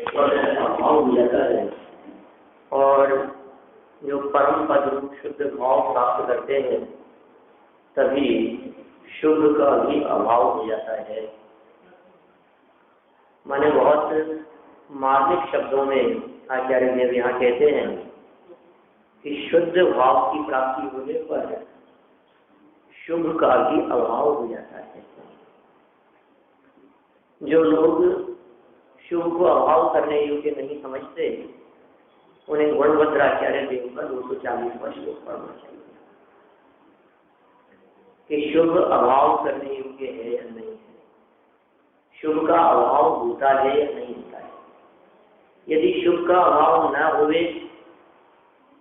अभाव हो जाता है और जो परम पद रूप शुद्ध भाव प्राप्त करते हैं तभी शुभ का भी अभाव हो जाता है। माने बहुत मार्मिक शब्दों में आचार्य देव यहाँ कहते हैं कि शुद्ध भाव की प्राप्ति होने पर शुभ का भी अभाव हो जाता है। जो लोग शुभ को अभाव करने योग्य नहीं समझते उन्हें गुणभद्राचार्य देव का 240वां श्लोक पढ़ना चाहिए कि शुभ अभाव करने योग्य है या नहीं है, शुभ का अभाव होता है या नहीं होता है। यदि शुभ का अभाव न हुए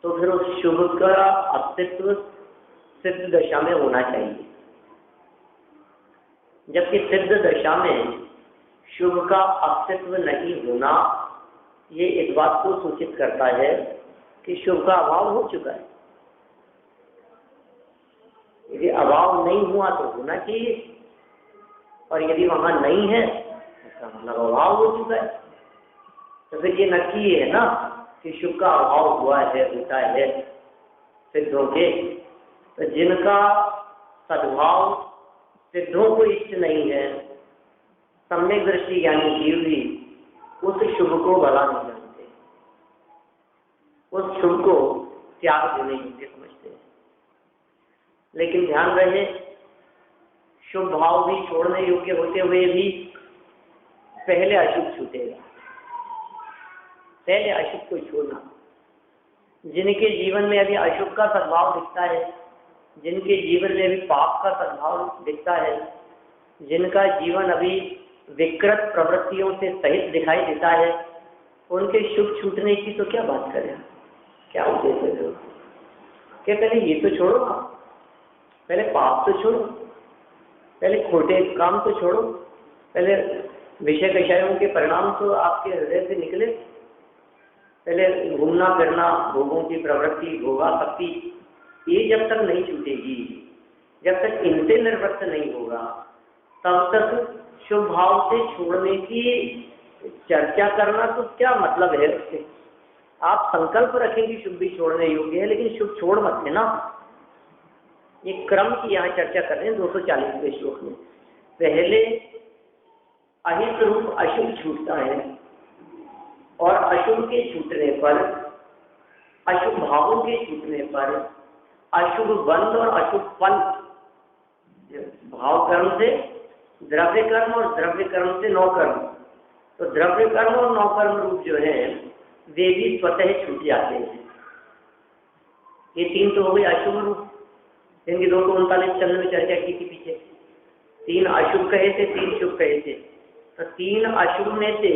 तो फिर उस शुभ का अस्तित्व सिद्ध दशा में होना चाहिए, जबकि सिद्ध दशा में शुभ का अस्तित्व नहीं होना ये इस बात को सूचित करता है कि शुभ का अभाव हो चुका है। यदि अभाव नहीं हुआ तो होना चाहिए, और यदि वहां नहीं है इसका मतलब अभाव हो चुका है। तो फिर ये नक्की है ना कि शुभ का अभाव हुआ है, होता है सिद्धों के। तो जिनका सद्भाव सिद्धों को इष्ट नहीं है, सम्यक दृष्टि ज्ञानी जीव भी उस शुभ को भला नहीं जानते, उस शुभ को त्याग देने योग्य समझते हैं। लेकिन ध्यान रहे, शुभ भाव भी छोड़ने योग्य होते हुए भी पहले अशुभ छूटेगा। पहले अशुभ को छोड़ना। जिनके जीवन में अभी अशुभ का सद्भाव दिखता है, जिनके जीवन में अभी पाप का सद्भाव दिखता है, जिनका जीवन अभी विकृत प्रवृत्तियों से सहित दिखाई देता है, उनके शुभ छूटने की तो क्या बात करें, क्या उद्देश्य है? क्या पहले ये तो छोड़ो, पहले पाप तो छोड़ो, पहले खोटे काम तो छोड़ो, पहले विषय विषयों के परिणाम तो आपके हृदय से निकले, पहले घूमना फिरना, भोगों की प्रवृत्ति, भोगासक्ति, ये जब तक नहीं छूटेगी, जब तक इनसे निवृत्त नहीं होगा, तब तक शुभ भाव से छोड़ने की चर्चा करना तो क्या मतलब है उससे? आप संकल्प रखें कि शुभ भी छोड़ने योग्य है, लेकिन शुभ छोड़ मत है ना। ये क्रम की यहाँ चर्चा कर रहे हैं 240वें श्लोक में। पहले अहित रूप अशुभ छूटता है, और अशुभ के छूटने पर, अशुभ भावों के छूटने पर अशुभ बंध और अशुभ फल, भाव कर्म से द्रव्य कर्म और द्रव्य कर्म से नौ कर्म, तो द्रव्य कर्म और नौ कर्म रूप जो है वे भी स्वतः छूट जाते हैं। ये तीन तो हो गए अशुभ रूप, जिनकी 239 चंद्र में चर्चा की थी पीछे। 3 अशुभ कहे थे, 3 शुभ कहे थे। तो 3 अशुभ में से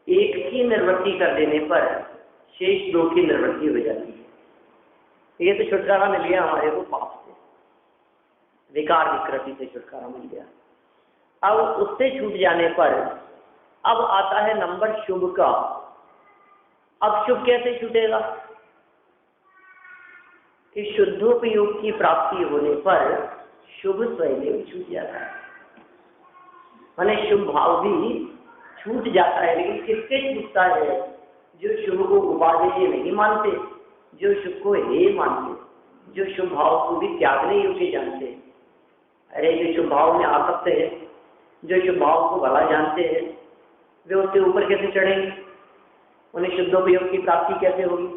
एक की निवृत्ति कर देने पर शेष 2 की निवृत्ति हो जाती है। ये तो छुटकारा मिल गया हमारे को पाप से, विकार विकृति से छुटकारा मिल गया। अब उससे छूट जाने पर अब आता है नंबर शुभ का। अब शुभ कैसे छूटेगा? कि शुद्धोपयोग की प्राप्ति होने पर शुभ स्वयं छूट जाता है। माने शुभ भाव भी छूट जाता है, लेकिन किससे छूटता है? जो शुभ को उपादेय नहीं मानते, जो शुभ को हे मानते, जो शुभ भाव को भी त्यागने योग्य जानते हैं। अरे जो शुभ भाव में आसक्त है, जो शुभ भाव को भला जानते हैं, वे उसके ऊपर कैसे चढ़ेंगे? उन्हें शुद्धोपयोग की प्राप्ति कैसे होगी?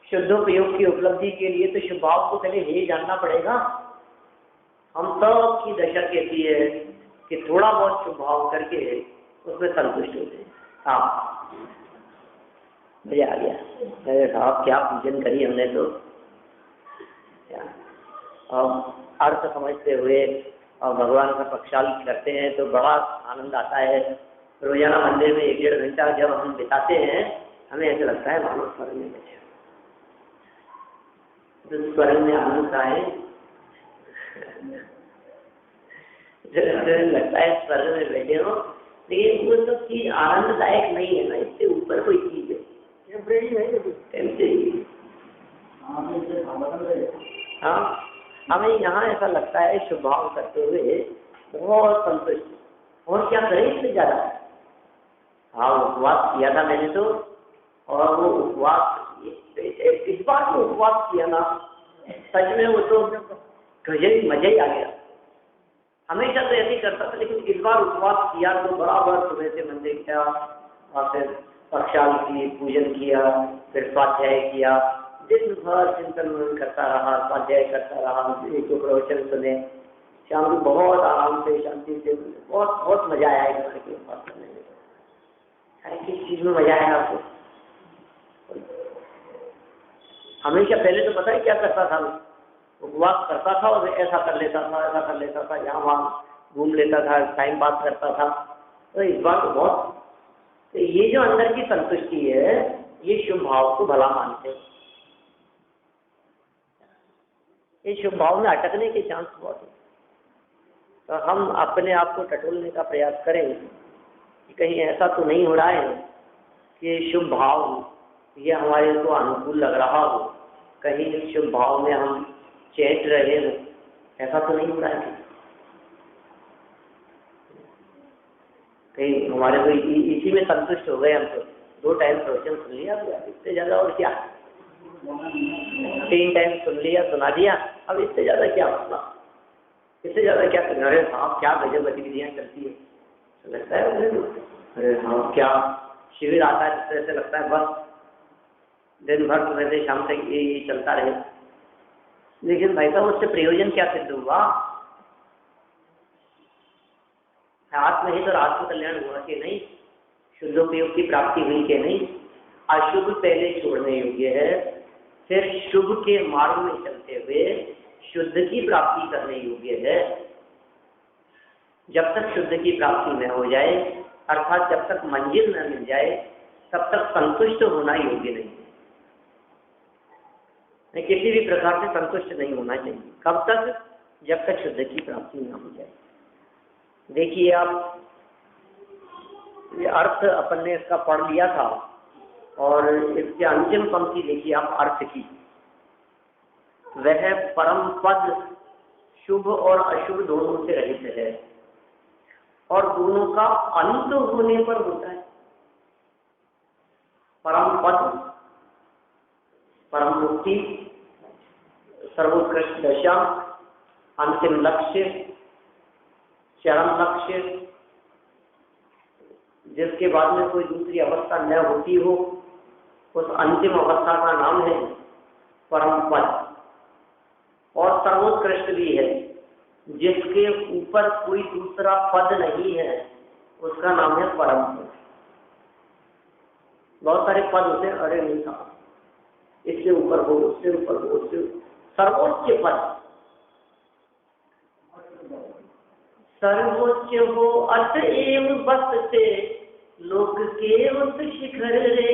शुद्धोपयोग की उपलब्धि के लिए तो शुभ भाव को पहले हे जानना पड़ेगा। हम सब की दशा कहती है कि थोड़ा बहुत शुभ भाव करके उसमें संतुष्ट होते हैं। हाँ, मजा आ गया। अरे साहब क्या पूजन करी हमने तो। अब अर्थ समझते हुए और भगवान का प्रक्षाल करते हैं तो बड़ा आनंद आता है। रोजाना मंदिर में 1-1.5 घंटा जब हम बिताते हैं, हमें ऐसा लगता है मानो स्वर्ग में बैठे। तो स्वर्ग में आनंद का है, लगता है स्वर्ग में बैठे हो, लेकिन वो सब चीज आनंददायक नहीं है ना, इससे ऊपर कोई चीज है, टेम्परेरी। हाँ, हमें यहाँ ऐसा लगता है शुभ भाव करते हुए बहुत संतुष्ट, और क्या करें इससे ज्यादा। भाव उपवास किया था मैंने तो, और वो उपवास इस बार जो उपवास किया ना, सच में वो तो गजब मजा ही आ गया। हमेशा तो ऐसे ही करता था, लेकिन इस बार उपवास किया तो बराबर सुबह से मंदिर गया और फिर प्रक्षाल की पूजन किया, फिर स्वाध्याय किया, दिन भर चिंतन मनन करता रहा, स्वाध्याय करता रहा, एक दो प्रवचन सुने, शाम को बहुत आराम से शांति से, बहुत बहुत मजा आया इस बार के उपवास करने में। किस चीज में मजा आया आपको? हमेशा पहले तो पता है क्या करता था, उपवास करता था और ऐसा कर लेता था, ऐसा कर लेता था, यहाँ वहाँ घूम लेता था, टाइम पास करता था। तो इस बार तो बहुत, तो ये जो अंदर की संतुष्टि है, ये शुभ भाव को भला मानते हैं। ये शुभ भाव में अटकने के चांस बहुत है। तो हम अपने आप को टटोलने का प्रयास करें कि कहीं ऐसा तो नहीं हो रहा है कि शुभ भाव ये हमारे को अनुकूल लग रहा हो, कहीं शुभ भाव में हम चैट रहे हो, ऐसा तो नहीं हो रहा है कहीं हमारे को इसी में संतुष्ट हो गए हम तो। 2 टाइम प्रवचन सुन लिया, इससे ज्यादा और क्या, 3 टाइम सुन लिया, सुना दिया, अब इससे ज्यादा क्या मतलब, इससे ज्यादा क्या करना है? हाँ, क्या गजब गतिविधियाँ चलती है, तो लगता है अरे हाँ, क्या शिविर आता है, जिस तरह से लगता है बस दिन भर सुबह से शाम तक ये चलता रहे। लेकिन भाई साहब, उससे प्रयोजन क्या सिद्ध हुआ? आत्महित और आत्म कल्याण हुआ कि नहीं? शुद्धोपयोग की प्राप्ति हुई कि नहीं? अशुभ पहले छोड़ने योग्य है, फिर शुभ के मार्ग में चलते हुए शुद्ध की प्राप्ति करने योग्य है। जब तक शुद्ध की प्राप्ति न हो जाए, अर्थात जब तक मंजिल न मिल जाए, तब तक संतुष्ट होना योग्य नहीं है। किसी भी प्रकार से संतुष्ट नहीं होना चाहिए। कब तक? जब तक शुद्ध की प्राप्ति न हो जाए। देखिए आप, ये अर्थ अपन ने इसका पढ़ लिया था, और इसके अंतिम पंक्ति देखिए आप अर्थ की, वह परम पद शुभ और अशुभ दोनों से रहित है, और दोनों का अंत होने पर होता है। परम पद, परम मुक्ति, सर्वोत्कृष्ट दशा, अंतिम लक्ष्य, चरम लक्ष्य, जिसके बाद में कोई दूसरी अवस्था न होती हो, उस अंतिम अवस्था का नाम है परम पद। और सर्वोत्कृष्ट भी है, जिसके ऊपर कोई दूसरा पद नहीं है, उसका नाम है परम पद। बहुत सारे पद होते हैं, अरे नहीं था, इससे ऊपर हो, उससे ऊपर हो, उससे सर्वोच्च पद, सर्वोच्च हो अतएव बसते लोक के उस शिखर रे।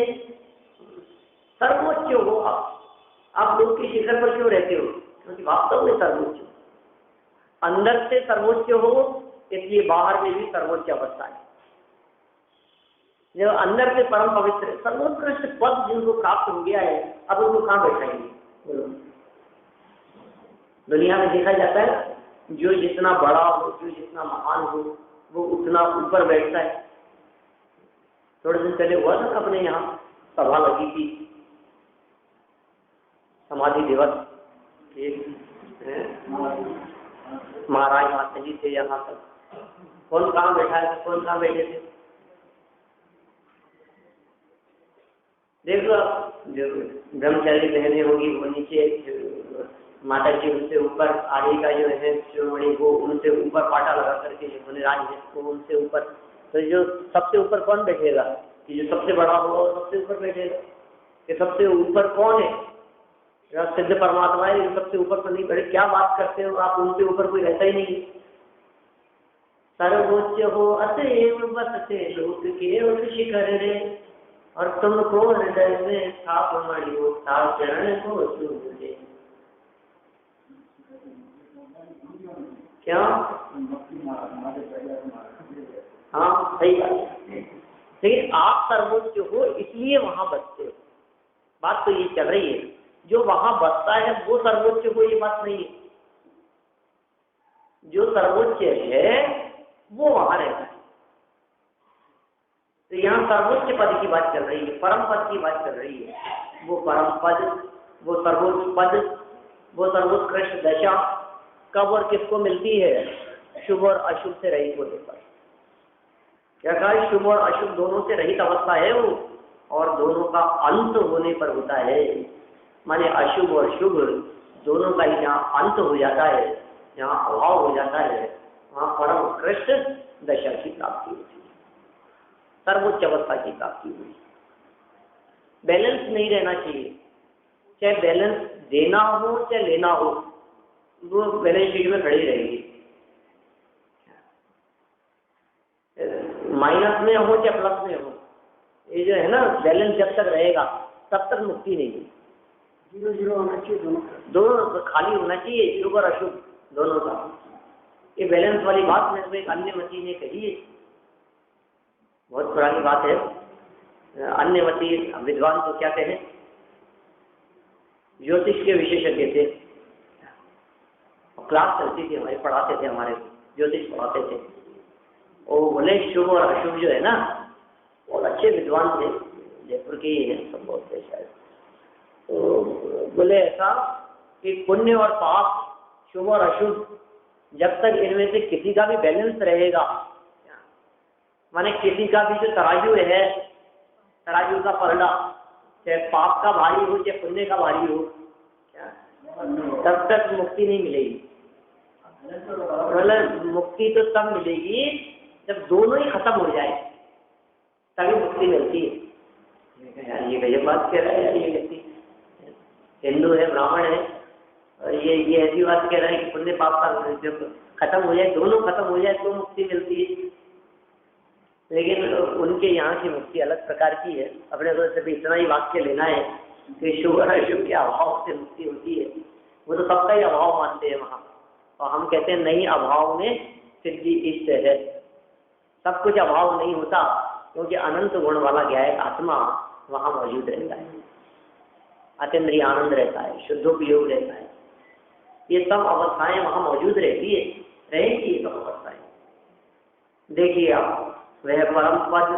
सर्वोच्च हो आप लोक के शिखर पर क्यों रहते हो? क्योंकि वास्तव में सर्वोच्च हो, अंदर से सर्वोच्च हो, इसलिए बाहर में भी सर्वोच्च अवस्था है। जो अंदर से परम पवित्र सर्वोत्कृष्ट पद जिनको प्राप्त हो गया है, अब उनको कहाँ बैठाएंगे? बोलो। दुनिया में देखा जाता है, जो जितना बड़ा हो, जो जितना महान हो, वो उतना ऊपर बैठता है। थोड़े दिन पहले हुआ था ना, अपने यहाँ सभा लगी थी, समाधि दिवस, महाराज माता जी थे यहाँ पर। कौन कहाँ बैठा है, कौन कहाँ बैठे थे? देख लो आप, जो ब्रह्मचारी बहनें होगी वो नीचे, माता जी उनसे ऊपर, आगे का जो है शिरोमणि वो उनसे ऊपर पाटा लगा करके जो मुनिराज है वो उनसे ऊपर। तो जो सबसे ऊपर कौन बैठेगा? कि जो सबसे बड़ा होगा वो सबसे ऊपर बैठेगा। कि सबसे ऊपर कौन है? सिद्ध परमात्मा है, सबसे ऊपर तो नहीं बैठे। क्या बात करते हो आप? उनसे ऊपर कोई रहता ही नहीं। सर्वोच्च हो अतएव बसते लोक के उस शिखर रे, और तुमको हृदय में स्थाप मणियो स्थाप चरण को सूझे। क्या? हाँ, सही बात है। लेकिन आप सर्वोच्च हो इसलिए वहां बसते हो, बात तो ये चल रही है। जो वहां बसता है वो सर्वोच्च हो, ये बात नहीं है। जो सर्वोच्च है वो वहां रहता है। तो यहाँ सर्वोच्च पद की बात चल रही है, परम पद की बात चल रही है। वो परम पद, वो सर्वोच्च पद, वो सर्वोत्कृष्ट दशा कब और किसको मिलती है? शुभ और अशुभ से रहित होने पर। क्या कहा? शुभ और अशुभ दोनों से रहित अवस्था है वो, और दोनों का अंत होने पर होता है। माने अशुभ और शुभ दोनों का ही जहाँ अंत हो जाता है, जहाँ अभाव हो जाता है, वहाँ परम उत्कृष्ट दशा की प्राप्ति होती है, सर्वोच्च अवस्था की प्राप्ति हुई। बैलेंस नहीं रहना चाहिए, चाहे बैलेंस देना हो चाहे लेना हो, वो बैलेंस शीट में खड़ी रहेगी। माइनस में हो चाहे प्लस में हो, ये जो है ना बैलेंस जब तक रहेगा तब तक मुक्ति नहीं है। 0-0 होना चाहिए, दोनों खाली होना चाहिए, शुभ और अशुभ दोनों का। ये बैलेंस वाली बात मेरे को एक अन्य मती ने कही है, बहुत पुरानी बात है। अन्य मती विद्वान तो क्या कहें, ज्योतिष के विशेषज्ञ थे, क्लास चलती थी हमारी, पढ़ाते थे, हमारे ज्योतिष पढ़ाते थे। वो बोले शुभ और अशुभ जो है ना, बहुत अच्छे विद्वान थे, जयपुर के ही हैं सब, बहुत थे शायद। तो बोले ऐसा कि पुण्य और पाप, शुभ और अशुभ, जब तक इनमें से किसी का भी बैलेंस रहेगा, माने किसी का भी जो तराजू है, तराजू का पलड़ा, चाहे पाप का भारी हो चाहे पुण्य का भारी हो, क्या तब तक मुक्ति नहीं मिलेगी। मतलब मुक्ति तो तब मिलेगी जब दोनों ही खत्म हो जाए, तभी मुक्ति मिलती है। यार ये गजब बात कह रहा है यार, ये व्यक्ति हिंदू है, ब्राह्मण है, और ये ऐसी बात कह रहा है कि पुण्य पाप का जब खत्म हो जाए, दोनों खत्म हो जाए तो मुक्ति मिलती है। लेकिन उनके यहाँ की मुक्ति अलग प्रकार की है। अपने को सिर्फ इतना ही वाक्य लेना है कि शुभ और अशुभ के अभाव से मुक्ति होती है, वो तो सबका ही अभाव मानते हैं वहाँ, और हम कहते हैं नहीं, अभाव में सिद्धि इष्ट है। सब कुछ अभाव नहीं होता, क्योंकि अनंत गुण वाला ज्ञायक आत्मा वहाँ मौजूद रहता है, अतीन्द्रिय आनंद रहता है, शुद्धोपयोग रहता है। ये सब अवस्थाएं वहाँ मौजूद रहती है, रहेंगी ये सब अवस्थाएं। देखिए आप, वह परम पद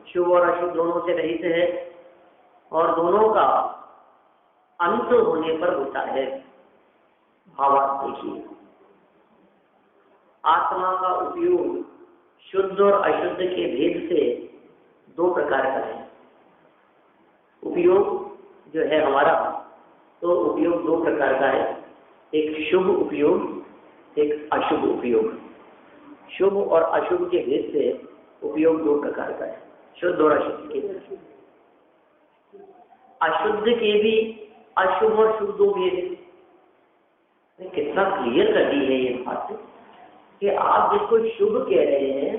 शुभ और अशुभ दोनों से रहित है, और दोनों का अंत होने पर होता है। भावार्थ देखिए, आत्मा का उपयोग शुद्ध और अशुद्ध के भेद से दो प्रकार का है। उपयोग जो है हमारा, तो उपयोग दो प्रकार का है, एक शुभ उपयोग, एक अशुभ उपयोग। शुभ और अशुभ के भेद से उपयोग दो प्रकार का है, शुद्ध और अशुद्ध के। अशुद्ध के भी अशुभ और शुभ दो भेद है। कितना क्लियर कर दी है ये बात कि आप जिसको शुभ कह रहे हैं,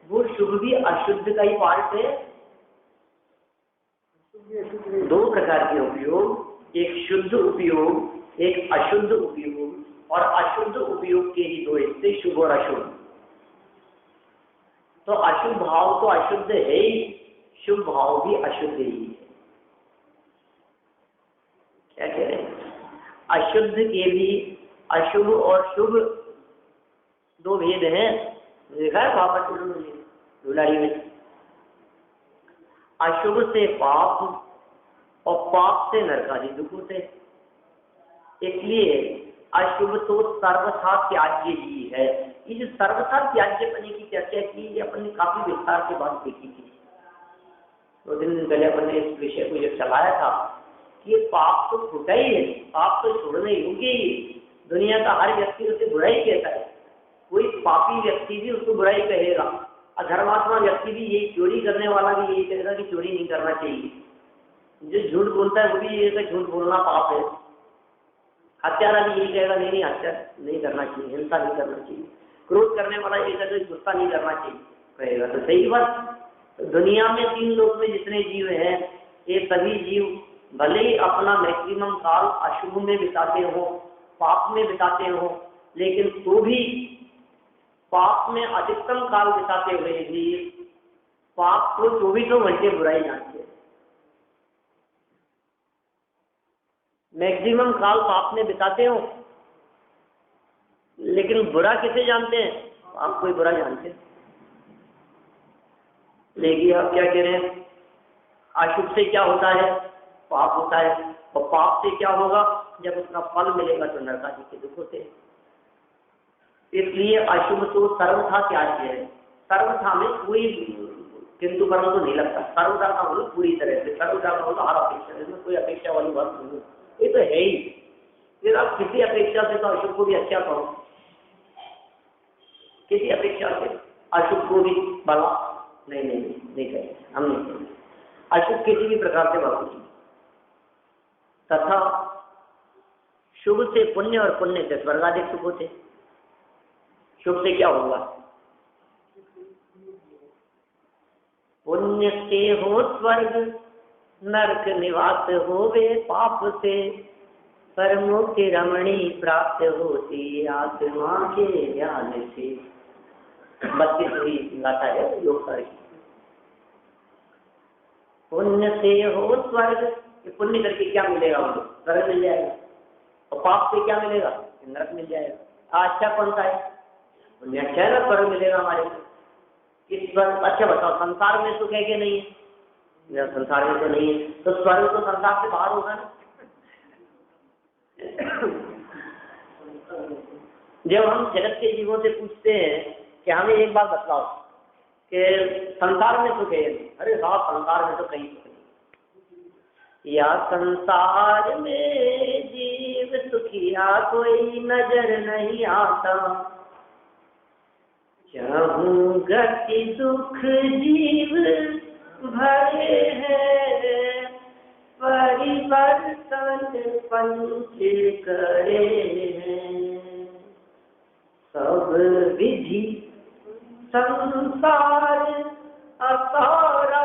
वो शुभ भी अशुद्ध का ही पार्ट है। दो प्रकार के उपयोग, एक शुद्ध उपयोग, एक अशुद्ध उपयोग, और अशुद्ध उपयोग के ही दो हिस्से, शुभ और अशुभ। तो अशुभ भाव तो अशुद्ध है ही, शुभ भाव भी अशुद्ध ही है। क्या कह रहे हैं? अशुद्ध के भी अशुभ और शुभ दो भेद हैं। देखा है पाप दुलारी में, अशुभ से पाप और पाप से नरकादि दुख होते। इसलिए अशुभ तो सर्वथा त्याज्य ही है। ये जो सर्वथा त्याज्यपने की चर्चा की, ये अपन ने काफी विस्तार से बात देखी थी। 2 दिन पहले अपन ने इस विषय को जब चलाया था कि ये पाप तो छोटा ही है, पाप तो छोड़ने योग्य ही। दुनिया का हर व्यक्ति उसे बुराई कहता है, कोई पापी व्यक्ति भी उसको बुराई कहेगा, अधर्मात्मा व्यक्ति भी यही, चोरी करने वाला भी यही कहेगा कि चोरी नहीं करना चाहिए। जो झूठ बोलता है वो भी यही कहेगा झूठ बोलना पाप है। हत्यारा भी यही कहेगा नहीं हत्या नहीं करना चाहिए, हिंसा नहीं करना चाहिए। क्रोध करने वाला यही कहेगा गुस्सा नहीं करना चाहिए कहेगा। तो सही बात, दुनिया में 3 लोक में जितने जीव हैं, ये सभी जीव भले ही अपना मैक्सिमम काल अशुभ में बिताते हो, पाप में बिताते हो, लेकिन तो भी पाप में अधिकतम काल बिताते हुए भी पाप को 24 घंटे बुराई जानते हैं। मैक्सिमम काल पाप में बिताते हो, लेकिन बुरा किसे जानते हैं? पाप को ही बुरा जानते हैं। देखिए आप क्या कह रहे हैं, अशुभ से क्या होता है, पाप होता है, और पाप से क्या होगा, जब उसका फल मिलेगा तो नरकादि के दुख होते हैं। इसलिए अशुभ तो सर्वथा त्याज्य है। सर्वथा में कोई किंतु परंतु नहीं लगता, सर्वथा का मतलब पूरी तरह से, सर्वथा का मतलब हर अपेक्षा, इसमें कोई अपेक्षा वाली बात नहीं है, ये तो है ही। फिर आप किसी अपेक्षा से तो अशुभ को भी अच्छा कहो, किसी अपेक्षा से अशुभ को भी भला नहीं करेंगे, हम नहीं करेंगे अशुभ किसी भी प्रकार से भला नहीं। तथा शुभ से पुण्य और पुण्य से स्वर्गाधिक सुख होते। शुभ से क्या होगा, पुण्य से हो स्वर्ग, नरक निवास होवे पाप से, परमुक्ति रमणी प्राप्त होती आत्मा के ज्ञान से। 32वीं गाथा है योग सारी। पुण्य से हो स्वर्ग, पुण्य करके क्या मिलेगा, उनको स्वर्ग मिल जाएगा, और पाप से क्या मिलेगा, नरक मिल जाएगा। अच्छा कौन सा है, पुण्य अच्छा है ना, स्वर्ग मिलेगा हमारे को। इस स्वर्ग अच्छा बताओ, संसार में सुख है कि नहीं है, संसार में तो नहीं है, तो स्वर्ग तो संसार से बाहर होगा ना। जब हम जगत के जीवों से पूछते हैं कि हमें एक बात बताओ कि संसार में सुख है, अरे हाँ संसार में तो कहीं सुख नहीं, या संसार में जीव सुखिया कोई नजर नहीं आता, चाहूं गति दुख जीव भरे हैं, परिवर्तन पंच करे हैं, सब विधि संसार असारा,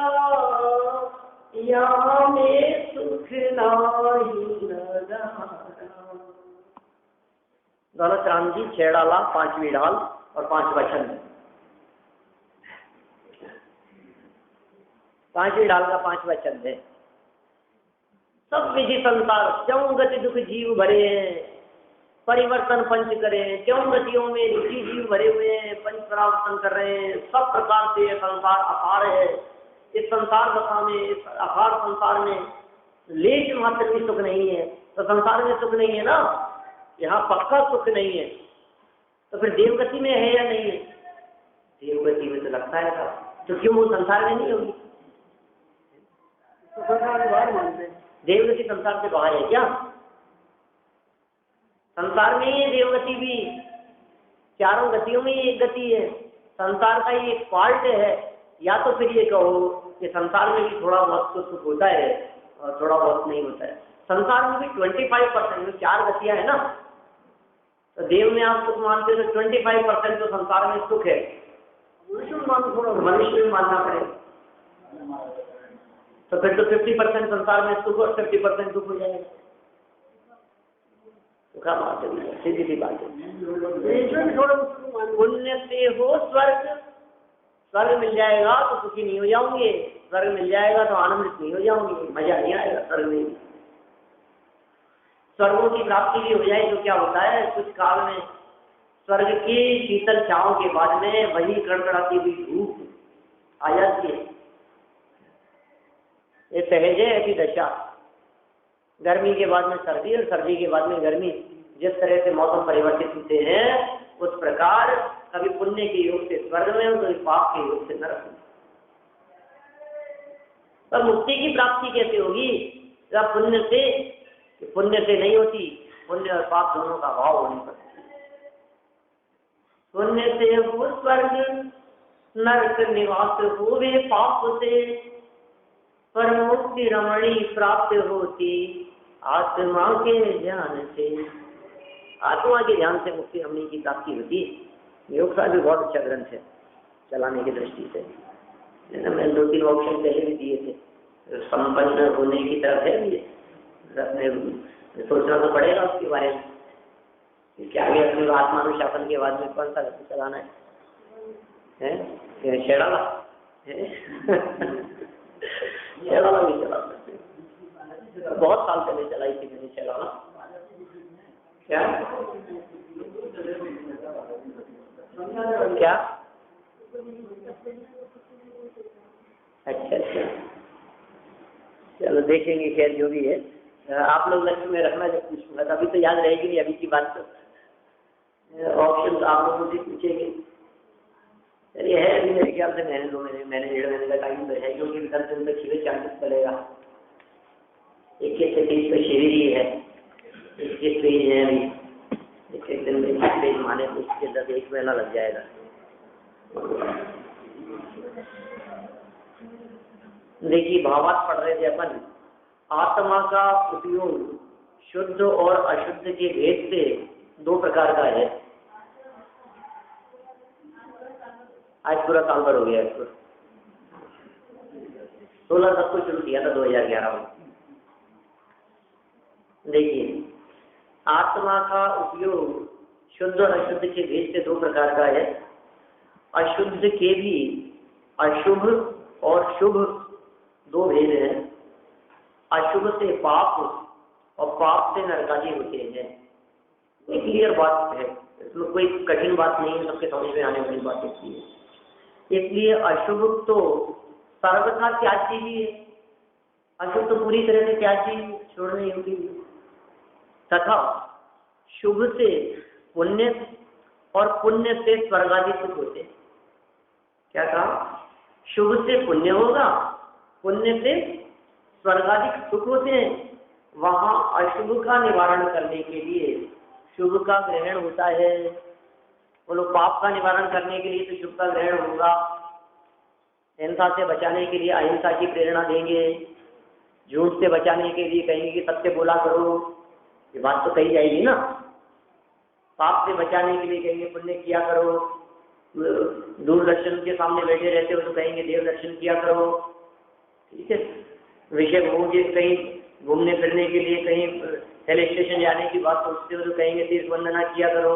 यहाँ में सुख नाही नजारा। दोनों चांद जी 6 डाला, 5वीं डाल और 5वां छंद। 5वीं डाल का 5वां छंद है। सब विधि संसार क्यों गति दुख जीव भरे हैं, परिवर्तन पंच करें, क्यों गतियों में रुचि जीव भरे हुए हैं, पंच परावर्तन कर रहे हैं। सब प्रकार से ये संसार अपार है। इस संसार दशा में, इस अपार संसार में लेश मात्र भी सुख नहीं है। तो संसार में सुख नहीं है ना, यहाँ पक्का सुख नहीं है, तो फिर देवगति में है या नहीं है, देवगति में तो लगता है था, तो क्यों वो संसार में नहीं होगी, तो संसार बाहर मानते हैं। देवगति संसार से बाहर है क्या, संसार में ही देवगति भी, चारों गतियों में एक गति है, संसार का ही एक पार्ट है। या तो फिर ये कहो कि संसार में भी थोड़ा बहुत तो सुख होता है और थोड़ा बहुत नहीं होता है। संसार में भी 25% में 4 गतियां है ना, तो देव में आप सुख मानते हो तो 25% तो संसार में सुख है, मनुष्य में मानना पड़ेगा, तो फिर तो 50% संसार में सुख और 50% दुख हो जाएगा। सुखा बात है, सीधी सी बात है। पुण्य से हो स्वर्ग, स्वर्ग मिल जाएगा तो सुखी नहीं हो जाओगे, स्वर्ग मिल जाएगा तो आनंदित नहीं हो जाओगे, मजा नहीं आएगा स्वर्ग में। स्वर्गों की प्राप्ति भी हो जाए तो क्या होता है, कुछ काल में स्वर्ग की शीतल छांव के बाद में वही कड़कड़ाती हुई धूप आ जाती है। ये सहज है ऐसी दशा, गर्मी के बाद में सर्दी और सर्दी के बाद में गर्मी। जिस तरह से मौसम परिवर्तित होते हैं उस प्रकार कभी पुण्य के योग से स्वर्ग में और कभी पाप के योग से नरक में। पर मुक्ति की प्राप्ति कैसे होगी, जब पुण्य से नहीं होती, पुण्य और पाप दोनों का भाव होने पर। पुण्य से हो स्वर्ग, नरक निवास होवे पाप से, परमुक्ति रमणी प्राप्त होती आत्मा के ज्ञान से। आत्मा के ज्ञान से मुक्ति रमणी की प्राप्ति होती है। योग साहब भी बहुत अच्छा ग्रंथ है चलाने की दृष्टि से, मैंने 2-3 ऑप्शन पहले भी दिए थे, संपन्न होने की तरफ है ये, सोचना तो पड़ेगा उसके बारे में कि आगे अपने आत्मानुशासन के बाद में कौन सा चलाना है, शेराला शेराला भी चला सकते, बहुत साल पहले चलाई थी मैंने शेराला। क्या क्या चलो देखेंगे, खैर जो भी है। आप लोग लक्ष्य में रखना जब पूछूंगा, अभी तो याद रहेगी नहीं, अभी की बात तो ऑप्शन तो आप लोगों से पूछेंगे। चलिए है अभी मेरे ख्याल से महीने 2 महीने, महीने 1.5 महीने का टाइम तो है, क्योंकि 10 दिन तक शिविर 40 पड़ेगा। 21 से 30 तो शिविर ही है, 21 पेज है अभी, एक दिन में 21 पेज माने तो उसके 10 1 महीना लग जाएगा। देखिए भावार्थ पढ़ रहे थे अपन। आत्मा का उपयोग शुद्ध और अशुद्ध के भेद से 2 प्रकार का है। आज पूरा साल भर हो गया इसको, 16 तक को शुरू किया था 2011 में। देखिए आत्मा का उपयोग शुद्ध और अशुद्ध के भेद से 2 प्रकार का है। अशुद्ध के भी अशुभ और शुभ 2 भेद हैं। अशुभ से पाप और पाप से नरकादि होते हैं। ये क्लियर बात है, इसमें कोई कठिन बात नहीं है, सबके समझ में आने वाली बात है। इसलिए अशुभ तो सर्वथा त्याज्य ही है, अशुभ तो पूरी तरह से त्याज्य छोड़ने योग्य, तथा शुभ से पुण्य और पुण्य से स्वर्ग आदि सुख होते। क्या कहा? शुभ से पुण्य होगा, पुण्य से स्वर्गाधिक सुख होते हैं। वहां अशुभ का निवारण करने के लिए शुभ का ग्रहण होता है। वो लोग पाप का निवारण करने के लिए तो शुभ का ग्रहण होगा, हिंसा से बचाने के लिए अहिंसा की प्रेरणा देंगे, झूठ से बचाने के लिए कहेंगे कि सत्य बोला करो, ये बात तो कही जाएगी ना। पाप से बचाने के लिए कहेंगे पुण्य किया करो, दूरदर्शन के सामने बैठे रहते हो तो कहेंगे देव दर्शन किया करो, ठीक है। विषय भोगे कहीं घूमने फिरने के लिए कहीं हिल स्टेशन जाने की बात सोचते हो तो कहेंगे तीर्थ वंदना किया करो,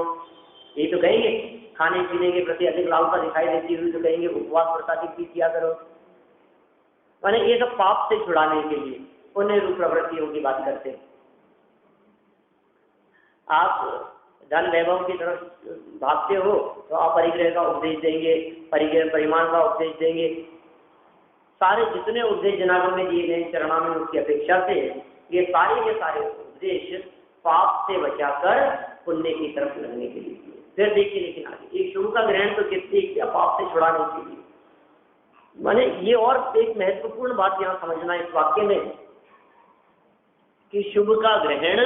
ये तो कहेंगे। खाने पीने के प्रति अधिक लालसा दिखाई देती हुई तो कहेंगे उपवास व्रतादि भी किया करो। माने ये सब पाप से छुड़ाने के लिए पुण्य रूप प्रवृत्तियों की बात करते हैं। आप धन वैभव की तरफ भागते हो तो आप परिग्रह का उपदेश देंगे, परिग्रह परिमाण का उपदेश देंगे। सारे जितने उपदेश जनाबों में दिए गए चरणामृत उसकी अपेक्षा से ये सारे उपदेश पाप से बचाकर पुण्य की तरफ लगने के लिए। फिर देखिए लेकिन आगे एक शुभ का ग्रहण तो किससे किया? पाप से छुड़ाने के लिए। माने ये और एक महत्वपूर्ण बात यहाँ समझना इस वाक्य में कि शुभ का ग्रहण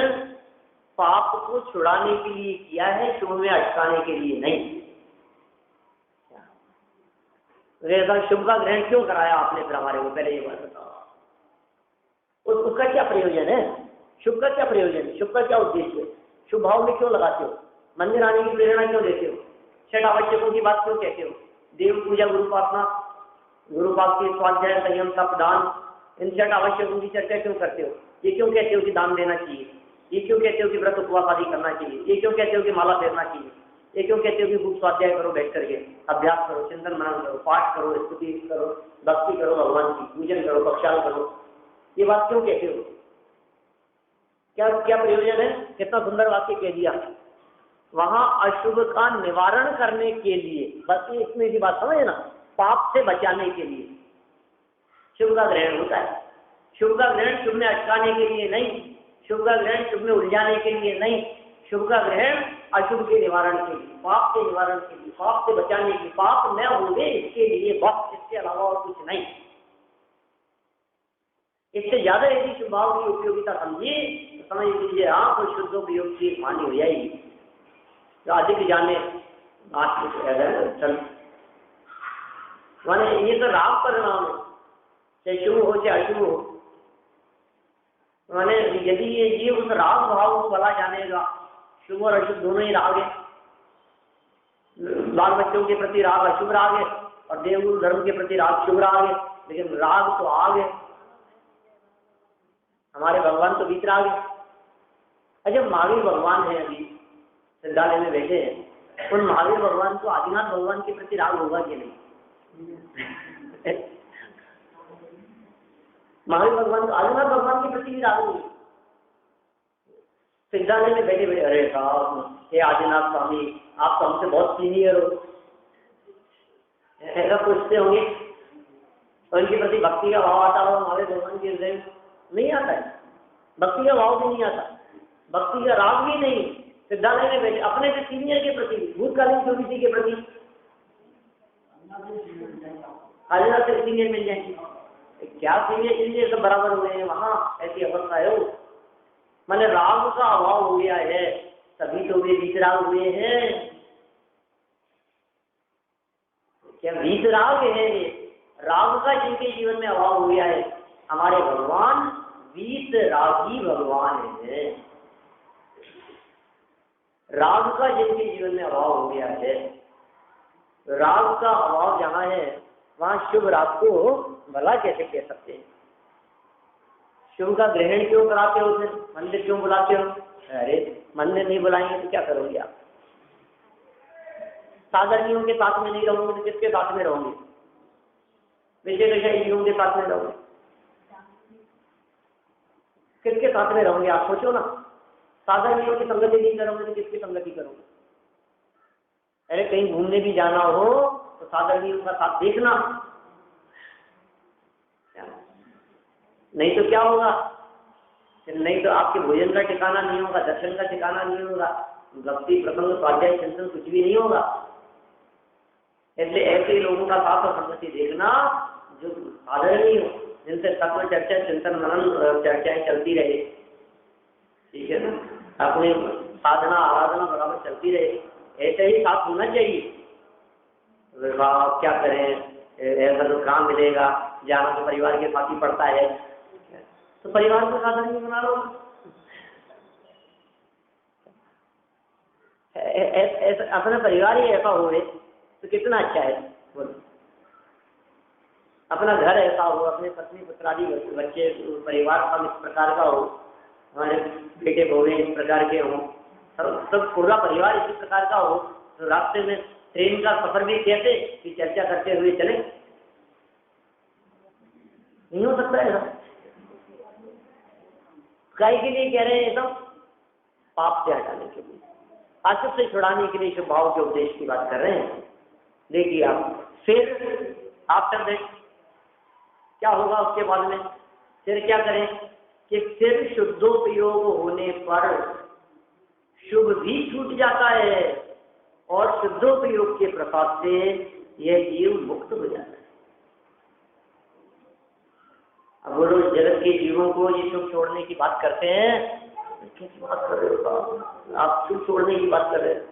पाप को छुड़ाने के लिए किया है, शुभ में अटकाने के लिए नहीं। ऐसा शुभ का ग्रहण क्यों कराया आपने फिर हमारे को? पहले ये बात बताओ, उसका क्या प्रयोजन है? शुभ का क्या प्रयोजन है? शुभ का क्या उद्देश्य है? शुभ भाव में क्यों लगाते हो? मंदिर आने की प्रेरणा क्यों देते हो? 6 आवश्यकों की बात क्यों कहते हो? देव पूजा, गुरुपासना, गुरुपाक के स्वाध्याय, संयम, तप, दान, इन 6 आवश्यकों की चर्चा क्यों करते हो? ये क्यों कहते हो कि दान देना चाहिए? ये क्यों कहते हो कि व्रत उपवास आदि करना चाहिए? ये क्यों कहते हो कि माला फेरना चाहिए? ये क्यों कहते हो कि खूब स्वाध्याय करो, बैठ करके अभ्यास करो, चिंतन मनन करो, पाठ करो, स्तुति करो, भक्ति करो, भगवान की पूजन करो, प्रक्षाल करो? ये बात क्यों कहते हो? क्या क्या प्रयोजन है? कितना सुंदर वाक्य कह दिया। वहां अशुभ का निवारण करने के लिए, बस ये इसमें भी बात समझे ना, पाप से बचाने के लिए शुभ का ग्रहण होता है। शुभ का ग्रहण शुभ में अटकाने के लिए नहीं, शुभ का ग्रहण शुभ में उलझाने के लिए नहीं, शुभ का ग्रहण अशुभ के निवारण के लिए, पाप के निवारण के लिए, पाप से बचाने के लिए, पाप न होंगे इसके लिए, बस इसके अलावा और कुछ नहीं। इससे ज्यादा यदि शुभ भाव की उपयोगिता समझिए तो समझ लीजिए आप तो शुद्ध उपयोग की मानी हो जाएगी। तो अधिक जाने माने ये तो राग परिणाम है, चाहे शुभ हो चाहे अशुभ हो। माने यदि ये उस राग भाव को भला जानेगा, शुभ और अशुभ दोनों ही राग है। बाल बच्चों के प्रति राग अशुभ राग है और देवगुरु धर्म के प्रति राग शुभ राग है, लेकिन राग तो आग है। हमारे भगवान तो वीतराग है। अच्छा महावीर भगवान है, अभी विद्यालय में बैठे हैं, उन महावीर भगवान को आदिनाथ भगवान के प्रति राग होगा कि नहीं? महावीर भगवान को आदिनाथ भगवान के प्रति भी राग होगी। विद्यालय में बैठे बैठे अरे साहब हे आदिनाथ स्वामी आप तो हमसे बहुत सीनियर हो, ऐसा पूछते होंगे। और इनके प्रति भक्ति का भाव आता हो हमारे भगवान के हृदय में? नहीं आता है। भक्ति का भाव भी नहीं आता, भक्ति का राग भी नहीं। सिद्धालय में बैठे अपने से सीनियर के प्रति, भूतकालीन जो किसी के प्रति हाजिर से सीनियर मिल जाएंगे, क्या सीनियर सब बराबर हुए हैं वहां, ऐसी अवस्था है वो। मैंने राग का अभाव हो गया है, तभी तो वे वीतराग हुए हैं। क्या वीतराग है? राग का जिनके जीवन में अभाव हो गया है, हमारे भगवान वीतरागी भगवान है। राग का जिनके जीवन में अभाव हो गया है, राग का अभाव जहाँ है वहां शुभ राग को भला कैसे कह सकते हैं? शुभ का ग्रहण क्यों कराते हो? फिर मंदिर क्यों बुलाते हो? अरे मंदिर नहीं बुलाएंगे तो क्या करोगे आप? साधर्मियों के साथ में नहीं रहोगे तो किसके साथ में रहोगे? विजय विजयियों के साथ में रहोगे, किसके साथ में रहोगे? आप सोचो ना। साधर्मियों की संगति नहीं करोगे तो किसकी संगति करोगे? अरे कहीं घूमने भी जाना हो तो साधर्मियों का साथ देखना, नहीं तो क्या होगा? नहीं तो आपके भोजन का ठिकाना नहीं होगा, दर्शन का ठिकाना नहीं होगा, भक्ति प्रसंग स्वाध्याय चिंतन कुछ भी नहीं होगा। इसलिए ऐसे लोगों का साथ और संगति देखना जो आदरणीय हो, जिनसे तत्व चर्चा चिंतन मनन चर्चाएं चलती रहे, ठीक है ना, अपने साधना आराधना बराबर चलती रहे, ऐसे ही साथ होना चाहिए। क्या करें, ऐसा तो काम मिलेगा, जाना तो परिवार के साथ ही पड़ता है, तो परिवार को साधन नहीं बना लो। अपना परिवार ही ऐसा हो तो कितना अच्छा है। बोलो, अपना घर ऐसा हो, अपने पत्नी पुत्रादि बच्चे परिवार सब इस प्रकार का हो, हमारे बेटे बहुएं इस प्रकार के हों, सब पूरा परिवार इसी प्रकार का हो, तो रास्ते में ट्रेन का सफर भी कैसे कि चर्चा करते हुए चले? नहीं हो सकता है। काय के लिए कह रहे हैं? सब पाप से हटाने के लिए, आसक्त से छुड़ाने के लिए शुभ भाव के उपदेश की बात कर रहे हैं। देखिए आप, फिर आफ्टर दैट क्या होगा उसके बाद में? फिर क्या करें कि फिर शुद्धोपयोग होने पर शुभ भी छूट जाता है और शुद्धोपयोग के प्रसाद से यह जीव मुक्त हो जाता है। अब वो लोग जगत के जीवों को ये शुभ छोड़ने की बात करते हैं, कैसी बात कर रहे हो आप? शुभ छोड़ने की बात कर रहे हैं?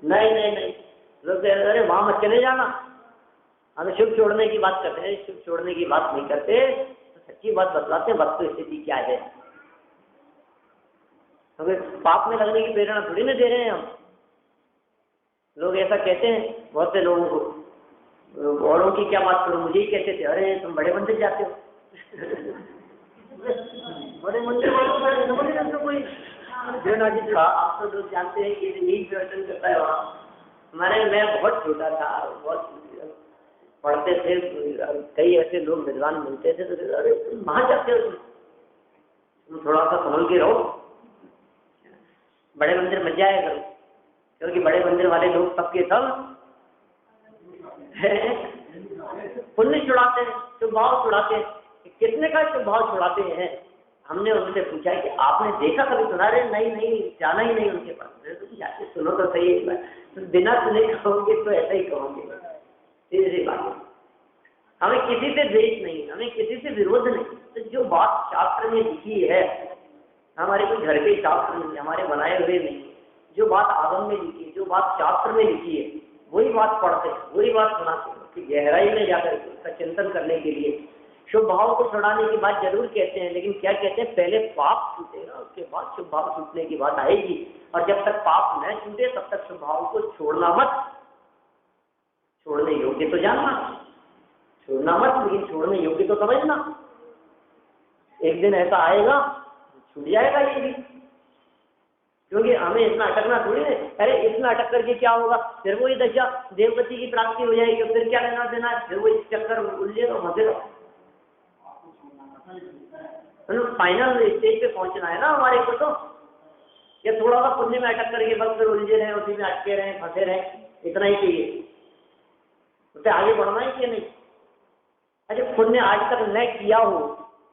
नहीं नहीं नहीं, लोग कह रहे अरे वहां मत चले जाना, हम शुभ छोड़ने की बात करते हैं। शुभ छोड़ने की बात नहीं करते तो सच्ची बात बतलाते हैं, वस्तु स्थिति क्या है। तो पाप में लगने की प्रेरणा थोड़ी ना दे रहे हैं हम। लोग ऐसा कहते हैं बहुत से लोगों को, औरों की क्या बात करो, मुझे ही कहते थे अरे तुम बड़े मंदिर जाते हो। बड़े मंदिर वालों का कोई आप तो लोग जानते हैं कि यही प्रदर्शन करता है वहाँ। हमारे मैं बहुत छोटा था, बहुत पढ़ते थे, कई ऐसे लोग विद्वान मिलते थे तो अरे वहाँ जाते हो तुम थोड़ा सा संभल के रहो, बड़े मंदिर मत जाया करो, क्योंकि बड़े मंदिर वाले लोग सबके सब पुण्य छुड़ाते हैं, शुभ भाव छुड़ाते हैं। कितने का शुभ भाव छुड़ाते हैं? हमने उनसे पूछा कि आपने देखा कभी, सुना? रहे नहीं नहीं, जाना ही नहीं उनके पास। तुम जाके सुनो तो सही एक बार, तो बिना सुने कहोगे तो ऐसा ही कहोगे। तीसरी बात, हमें किसी से द्वेष नहीं, हमें किसी से विरोध नहीं। तो जो बात शास्त्र में लिखी है, हमारे कोई घर के शास्त्र नहीं, हमारे बनाए हुए नहीं, जो बात आगम में लिखी है, जो बात शास्त्र में लिखी है, वही बात पढ़ते हैं, वही बात सुनाते हैं कि गहराई में जाकर उसका चिंतन करने के लिए। शुभ भाव को छुड़ाने की बात जरूर कहते हैं, लेकिन क्या कहते हैं, पहले पाप छूटेगा उसके बाद शुभ भाव छूटने की बात आएगी। और जब तक पाप न छूटे तब तक शुभ भाव को छोड़ना मत, छोड़ने योग्य तो जानना, छोड़ना मत, लेकिन छोड़ने योग्य तो समझना। एक दिन ऐसा आएगा छूट जाएगा ये भी, क्योंकि हमें इतना अटकना थोड़ी है। अरे इतना अटक करके क्या होगा? फिर वही दशा देवगति की प्राप्ति हो जाएगी, फिर क्या लेना देना है? फिर वही चक्कर उलझे और फंसे रहो। फाइनल स्टेज पे पहुंचना है ना हमारे को, तो या थोड़ा सा पुण्य में अटक करके बस फिर उलझे रहे, उसी में अटके रहे, फंसे रहे, इतना ही चाहिए। उससे आगे बढ़ना है कि नहीं? अच्छा, पुण्य आज तक न किया हो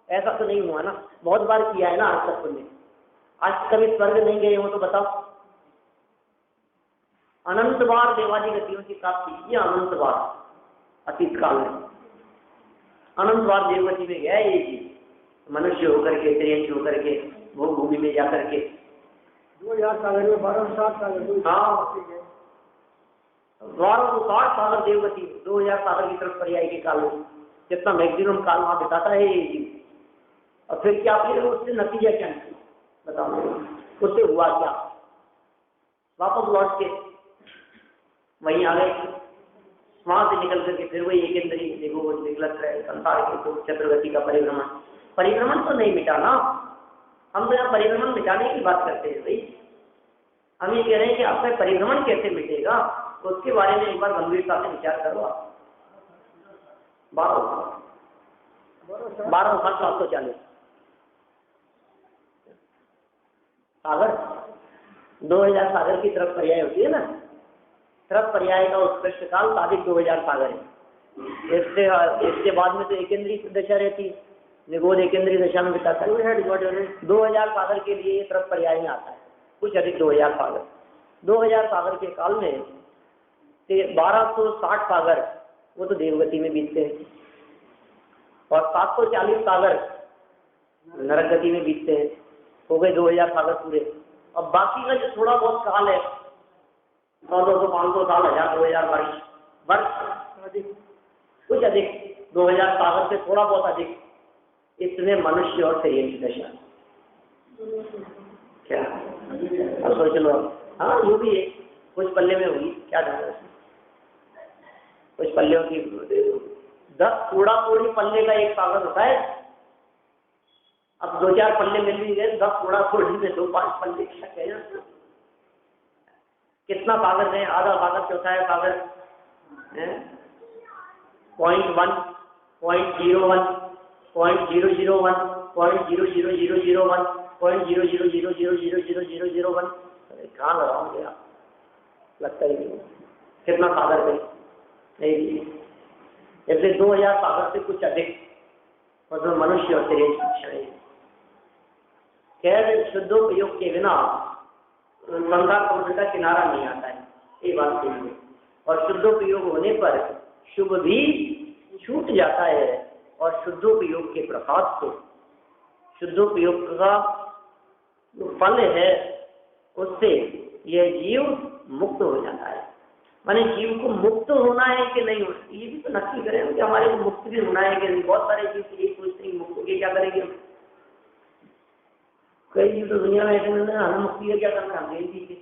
ऐसा तो नहीं हुआ ना, बहुत बार किया है ना आज तक पुण्य। आज कभी स्वर्ग नहीं गए हो तो बताओ। अनंत बार देवादी गतियों की प्राप्ति की, अनंत बार अतीत काल में अनंत बार देवगति में गया ये जीव, मनुष्य होकर के, त्रियंश होकर के, भोग भूमि में जाकर के 2000 सागर में 1260 सागर। हाँ, 1260 सागर देवगति, 2000 सागर की तरफ पर्याय के काल में जितना मैक्सिमम काल वहां बिताता है ये जीव। और फिर क्या फिर उससे नतीजा क्या निकला बताओ, उससे हुआ क्या? वापस लौट के वहीं आ गए, वहां से निकल करके फिर वही एकेंद्रीय निकलत रहे संसार के तो चक्रगति का परिभ्रमण। परिभ्रमण तो नहीं मिटा ना, हम तो यहाँ परिभ्रमण मिटाने की बात करते हैं भाई। हम ये कह रहे हैं कि आपका परिभ्रमण कैसे मिटेगा, तो उसके बारे में एक बार गंभीरता से विचार करो आप। 12,740 सागर, 2000 सागर की तरफ पर्याय होती है ना, तरफ पर्याय का उत्कृष्ट काल साधिक 2000 सागर है। इसके बाद में तो एकेंद्रीय दशा रहती है, निगोद एकेंद्रीय दशा में बिताता है। 2000 सागर के लिए ये तरफ पर्याय में आता है, कुछ अधिक 2000 सागर। 2000 सागर के काल में 1260 सागर वो तो देवगति में बीतते हैं, और 740 सागर नरक गति में बीतते हैं। हो गए 2000 सागर पूरे। अब बाकी का जो थोड़ा बहुत काल है, 100, 200, 500 साल, 1000, 2000 वर्ष कुछ अधिक 2000 सागर से थोड़ा बहुत अधिक, इसमें मनुष्य और शरीर की दशा क्या, अब सोच लो। हाँ, वो भी है, कुछ पल्ले में हुई, क्या जाना है। कुछ पल्लियों की 10 कूड़ा कूड़ी पल्ले का एक सागर होता है। अब 2-4 पल्ले मिल भी गए, 10 कूड़ा कूड़ी में 2-5 पल्ले क्या कहें, कितना सागर है? आधा सागर, चौथाई सागर, 0.1, 0.01, 0.001, 0.00001, 0.000000001। कहाँ लगाओगे आप, लगता ही नहीं। कितना सागर है? नहीं, इसलिए 2000 सागर से कुछ अधिक मतलब मनुष्य और शरीर की खैर शुद्धोपयोग के बिना संसार समुद्र का किनारा नहीं आता है, ये बात सही है। और शुद्धोपयोग होने पर शुभ भी छूट जाता है, और शुद्धोपयोग के प्रसाद से शुद्धोपयोग का जो फल है उससे यह जीव मुक्त हो जाता है। माने जीव को मुक्त होना है कि नहीं होना, ये भी तो नक्की करें कि हमारे को मुक्त भी होना है कि नहीं। बहुत सारे जीव ये सोचते हैं मुक्त होके क्या करेंगे। कई जीव तो दुनिया में ऐसे मिलते हैं, हमें मुक्ति है क्या करना, हम यही चीजें।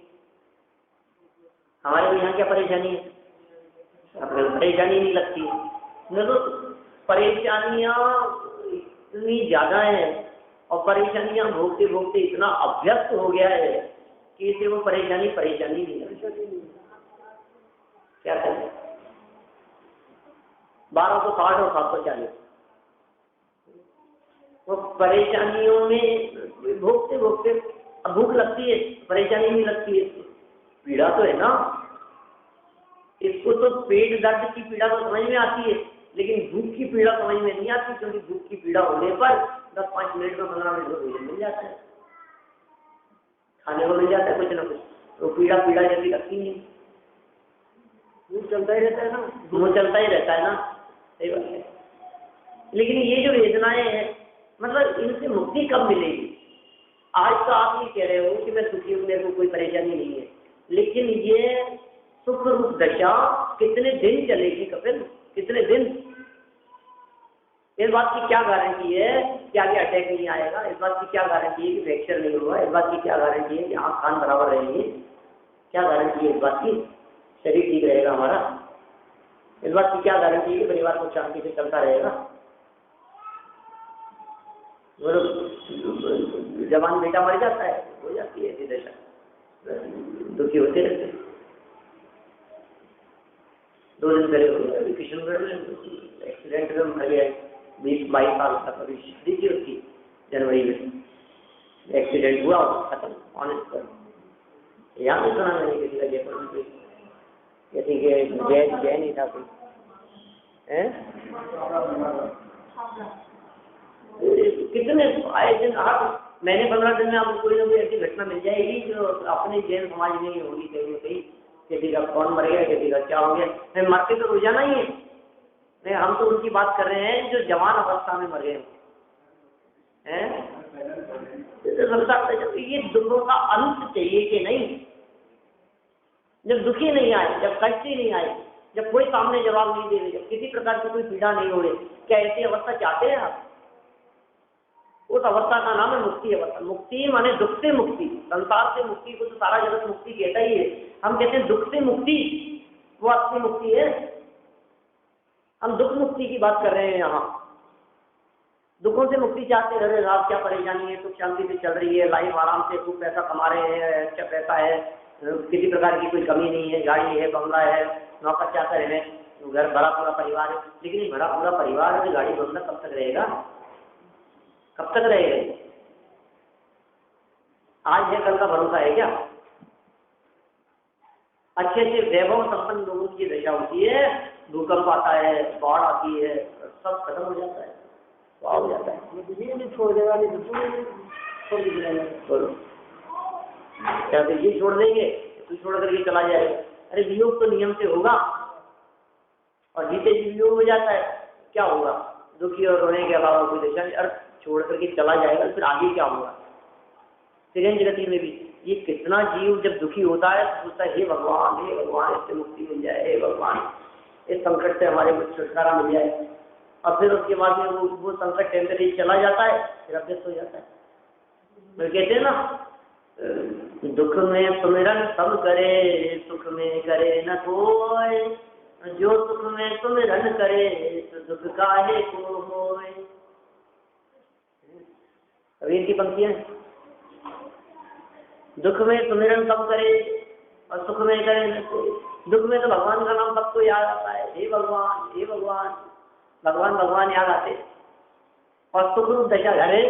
हमारे यहाँ क्या परेशानी है, अपने परेशानी नहीं लगती है न, तो परेशानियां इतनी ज्यादा है, और परेशानियां भोगते भोगते इतना अभ्यस्त हो गया है कि इसे वो परेशानी नहीं लगती। क्या करें, 1260 और 740 वो परेशानियों में भोगते भोगते अब भूख लगती है, परेशानी नहीं लगती है, पीड़ा तो है ना। इसको तो पेट दर्द की पीड़ा तो समझ में आती है, लेकिन भूख की पीड़ा समझ में नहीं आती, क्योंकि भूख की पीड़ा होने पर 10-5 मिनट में 15 मिनट में भोजन मिल जाता है, खाने को मिल जाता है कुछ ना कुछ, तो पीड़ा जैसी लगती नहीं, मुँह चलता ही रहता है ना, मुँह चलता ही रहता है ना, सही बात है। लेकिन ये जो वेदनाएं हैं, मतलब इनसे मुक्ति कब मिलेगी? आज तो आप ये कह रहे हो कि मैं सुखी हूँ, मेरे को कोई परेशानी नहीं है, लेकिन ये सुख रूप दशा कितने दिन चलेगी कपिल, कितने दिन? इस बात की क्या गारंटी है कि आगे अटैक नहीं आएगा? इस बात की क्या गारंटी है कि फ्रैक्चर नहीं होगा? इस बात की क्या गारंटी है कि आँख कान बराबर रहेंगे? क्या गारंटी है इस बात की? शरीर ठीक रहेगा हमारा? इस बात की क्या गारंटी है कि परिवार को शांति से चलता रहेगा? जवान बेटा मर जाता है, हो जाती है ऐसी दशा, दुखी होते रहते। 2 दिन पहले किशनगढ़ में एक्सीडेंट में मर गया, 20-22 साल का, अभी शादी थी उसकी जनवरी में, एक्सीडेंट हुआ, खत्म ऑनेस्ट पर। यहाँ भी सुना मैंने किसी का जयपुर में, जैसे कि जय नहीं था कोई है कितने आए दिन हर महीने 15 दिन में आपको कोई ना कोई ऐसी घटना मिल जाएगी जो अपने जैन समाज में ही होगी कहीं ना कहीं। किसी का कौन मर गया, किसी का क्या हो गया। मैं मरते तो रोजाना ही है, नहीं हम तो उनकी बात कर रहे हैं जो जवान अवस्था में मर गए हैं। ये दुखों का अंत चाहिए कि नहीं। जब दुखी नहीं आए, जब कष्ट ही नहीं आए, जब कोई सामने जवाब नहीं दे रहे, जब किसी प्रकार की कोई पीड़ा नहीं हो रही, क्या ऐसी अवस्था चाहते हैं आप? उस अवस्था का नाम है मुक्ति अवस्था। मुक्ति माने दुख से मुक्ति। संसार से मुक्ति को तो सारा जगत मुक्ति कहता ही है, हम कहते हैं दुख से मुक्ति, वो असली मुक्ति है। हम दुख मुक्ति की बात कर रहे हैं यहाँ। दुखों से मुक्ति चाहते हैं, अरे रात क्या परेशानी है, सुख शांति से चल रही है, लाइफ आराम से, खूब पैसा कमा रहे हैं, अच्छा पैसा है, किसी प्रकार की कोई कमी नहीं है, गाड़ी है, बंगला है, नौकर चाकर है, घर भरा पूरा परिवार है। लेकिन भरा पूरा परिवार है, गाड़ी बंगला कब तक रहेगा? कब तक रहेगा? आज है कल का भरोसा है क्या? अच्छे अच्छे वैभव संपन्न लोगों की दशा होती है, भूकंप आता है, बाढ़ आती है, सब खत्म हो जाता है, हो जाता है। बिजली छोड़ देगा, नहीं छोड़ देगा। बोलो क्या बिजली छोड़ देंगे? तू छोड़ करके चला जाएगा। अरे वियोग तो नियम से होगा, और जीते जी वियोग हो जाता है, क्या होगा? दुखी और रोने के अलावा कोई दशा नहीं। अरे छोड़ करके चला जाएगा, फिर आगे क्या होगा? तिरंज गति में भी ये कितना जीव जब दुखी होता है तो सोचता है हे भगवान इससे मुक्ति मिल जाए, हे भगवान इस संकट से हमारे को छुटकारा मिल जाए। और फिर उसके बाद में वो संकट टेम्परेरी चला जाता है, फिर अभ्यस्त हो जाता है। तो कहते हैं ना, दुख में सुमिरन सब करे, सुख में करे न कोई, जो सुख में सुमिरन करे तो दुख काहे को होए। कबीर की पंक्तियां, दुख में सुमिरन सब करे और सुख में करे न कोई। दुख में तो भगवान का नाम सबको याद आता है, हे भगवान हे भगवान, भगवान भगवान याद आते। और सुख रूप दशा घरे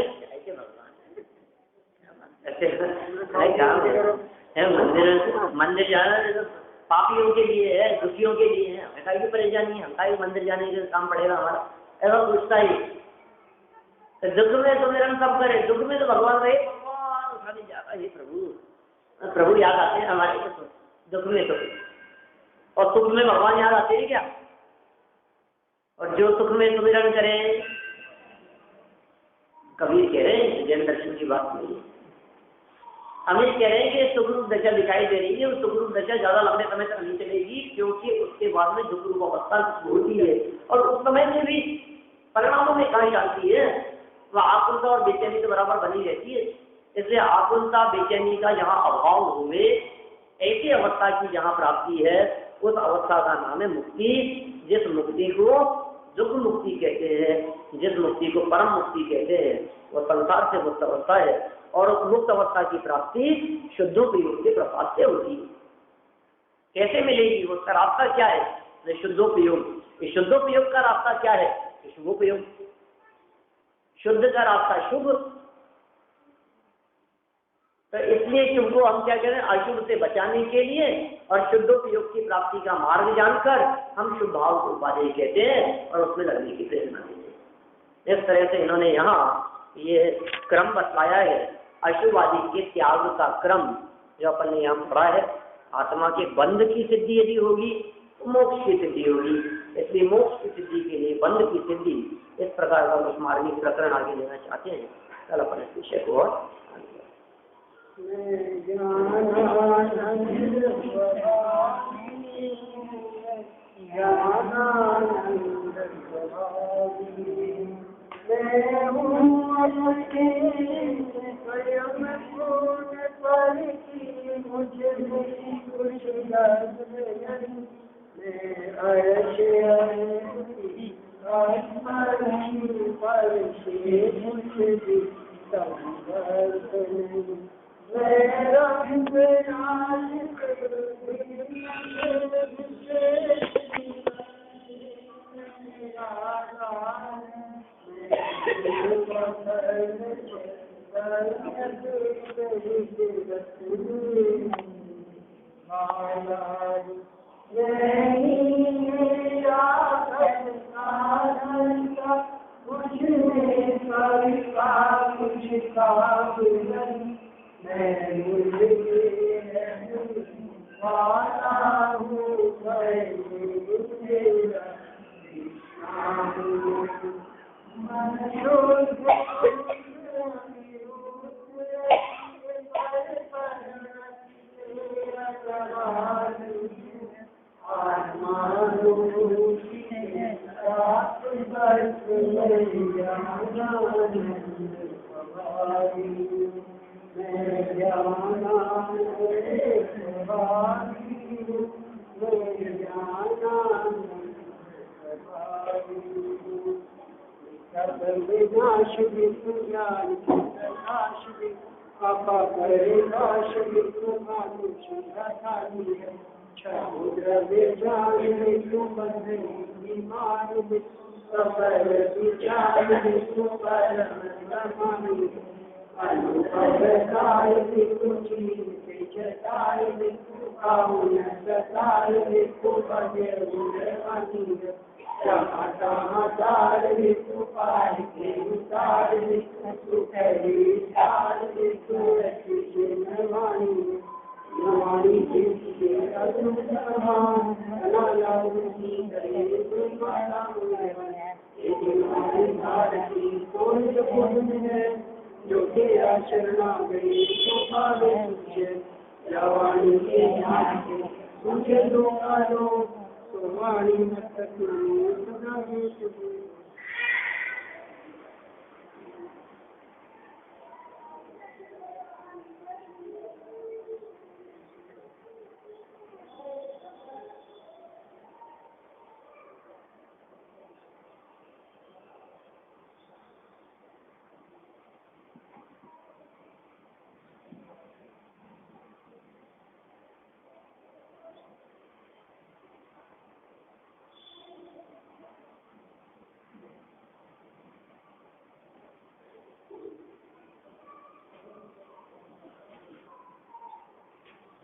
मंदिर जाना पापियों के लिए है, दुखियों के लिए है, हमें की परेशानी है, हम मंदिर जाने के काम पड़ेगा हमारा, ऐसा सोचता ही। तो दुख में सुमिरन सब करे, दुख में तो भगवान रहे, भगवान उठाने जा रहा है प्रभु, प्रभु याद आते हैं हमारे को दुख में तो। और सुख में भगवान याद आते हैं क्या? और जो सुख में सुमिरन करे, कबीर कह रहे हैं, जैन दर्शन की बात नहीं है। हम ये कह रहे हैं कि सुख रूप दशा दिखाई दे रही है, उस सुख रूप दशा ज्यादा लंबे समय तक नहीं चलेगी, क्योंकि उसके बाद में दुख रूप अवस्था होती है, और उस समय में भी परिणामों में कहीं शांति है, वह आकुलता और बेचैनी तो बराबर बनी रहती है। इसलिए आकुलता बेचैनी का जहाँ अभाव हुए, ऐसी अवस्था की जहाँ प्राप्ति है, उस अवस्था का नाम है मुक्ति। जिस मुक्ति को दुख मुक्ति कहते हैं, जिस मुक्ति को परम मुक्ति कहते हैं, वह संसार से मुक्त अवस्था है। और उस मुक्त अवस्था की प्राप्ति शुद्धोपयोग के प्रसाद से होती है। कैसे मिलेगी? उसका रास्ता क्या है? शुद्धोपयोग। शुद्धोपयोग का रास्ता क्या है? शुभोपयोग। शुद्ध का रास्ता शुभ, तो इसलिए शुभ को हम क्या करें? अशुभ से बचाने के लिए और शुद्धोपयोग की प्राप्ति का मार्ग जानकर हम शुभ भाव को उपादेय कहते हैं और उसमें लगने की प्रेरणा देते हैं। इस तरह से इन्होंने यहाँ ये क्रम बतलाया है, अशुभ आदि के त्याग का क्रम जो अपन ने यहाँ पढ़ा है। आत्मा के बंध की सिद्धि यदि होगी तो मोक्ष की सिद्धि होगी, इसलिए मोक्ष की सिद्धि के लिए बंध की सिद्धि, इस प्रकार का कुछ मार्मिक प्रकरण आगे लेना चाहते हैं। कल अपन इस विषय को और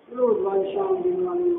रोज वाली शाम दिन वाली